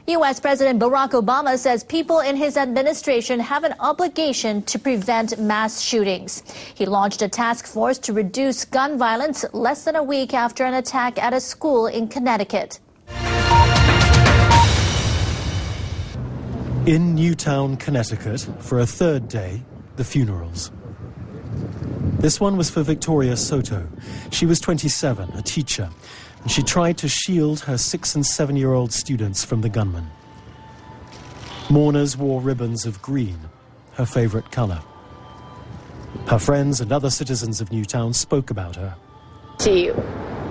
U.S. President Barack Obama says people in his administration have an obligation to prevent mass shootings. He launched a task force to reduce gun violence less than a week after an attack at a school in Connecticut. In Newtown, Connecticut, for a third day, the funerals. This one was for Victoria Soto. She was 27, a teacher, and she tried to shield her 6- and 7-year-old students from the gunman. Mourners wore ribbons of green, her favorite color. Her friends and other citizens of Newtown spoke about her. She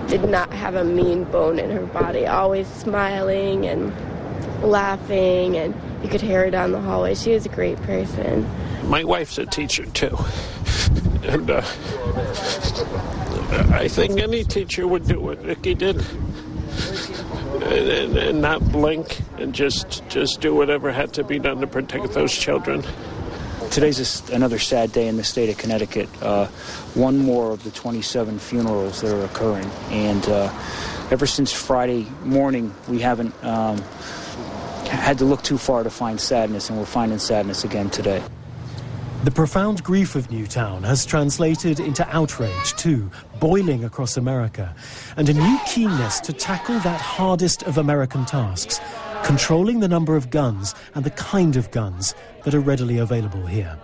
did not have a mean bone in her body, always smiling and laughing, and you could hear her down the hallway. She was a great person. My wife's a teacher, too. And I think any teacher would do what Vicky did and not blink and just do whatever had to be done to protect those children. Today's just another sad day in the state of Connecticut. One more of the 27 funerals that are occurring. And ever since Friday morning, we haven't had to look too far to find sadness, and we're finding sadness again today. The profound grief of Newtown has translated into outrage, too, boiling across America, and a new keenness to tackle that hardest of American tasks, controlling the number of guns and the kind of guns that are readily available here.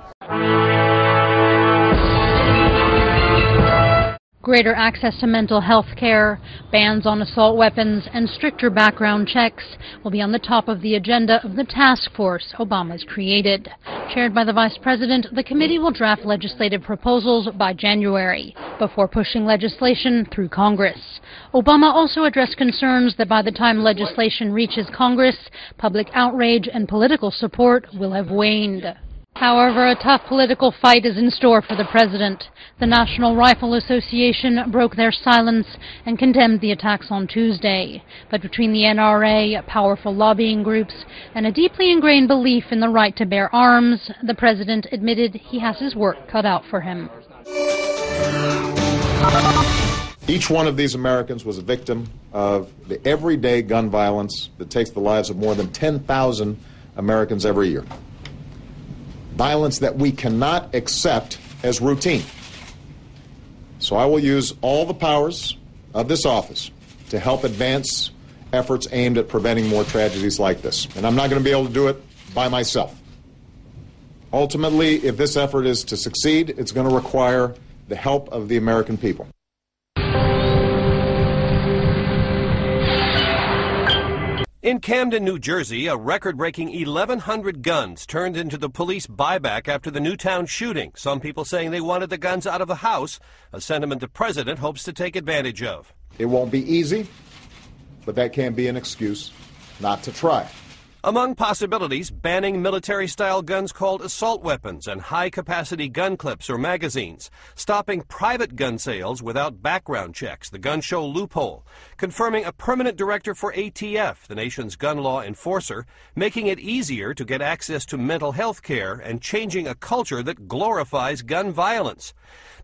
Greater access to mental health care, bans on assault weapons, and stricter background checks will be on the top of the agenda of the task force Obama's created. Chaired by the Vice President, the committee will draft legislative proposals by January, before pushing legislation through Congress. Obama also addressed concerns that by the time legislation reaches Congress, public outrage and political support will have waned. However, a tough political fight is in store for the president. The National Rifle Association broke their silence and condemned the attacks on Tuesday. But between the NRA, powerful lobbying groups, and a deeply ingrained belief in the right to bear arms, the president admitted he has his work cut out for him. Each one of these Americans was a victim of the everyday gun violence that takes the lives of more than 10,000 Americans every year. Violence that we cannot accept as routine. So I will use all the powers of this office to help advance efforts aimed at preventing more tragedies like this. And I'm not going to be able to do it by myself. Ultimately, if this effort is to succeed, it's going to require the help of the American people. In Camden, New Jersey, a record-breaking 1,100 guns turned into the police buyback after the Newtown shooting. Some people saying they wanted the guns out of the house, a sentiment the president hopes to take advantage of. It won't be easy, but that can't be an excuse not to try. Among possibilities, banning military-style guns called assault weapons and high-capacity gun clips or magazines, stopping private gun sales without background checks, the gun show loophole, confirming a permanent director for ATF, the nation's gun law enforcer, making it easier to get access to mental health care, and changing a culture that glorifies gun violence.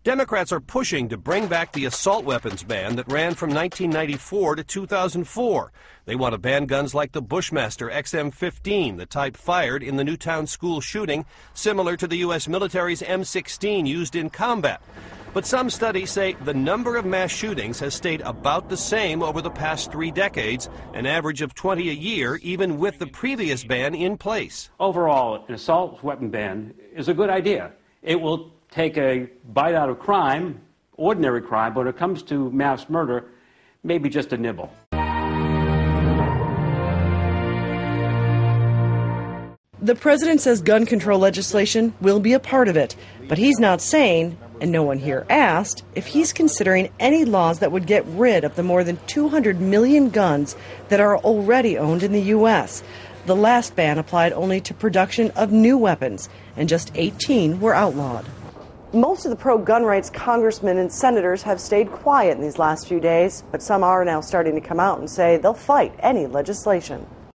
Democrats are pushing to bring back the assault weapons ban that ran from 1994 to 2004. They want to ban guns like the Bushmaster XM-15, the type fired in the Newtown school shooting, similar to the U.S. military's M16 used in combat. But some studies say the number of mass shootings has stayed about the same over the past 3 decades, an average of 20 a year, even with the previous ban in place. Overall, an assault weapon ban is a good idea. It will take a bite out of crime, ordinary crime, but when it comes to mass murder, maybe just a nibble. The president says gun control legislation will be a part of it, but he's not saying, and no one here asked, if he's considering any laws that would get rid of the more than 200 million guns that are already owned in the U.S. The last ban applied only to production of new weapons, and just 18 were outlawed. Most of the pro-gun rights congressmen and senators have stayed quiet in these last few days, but some are now starting to come out and say they'll fight any legislation.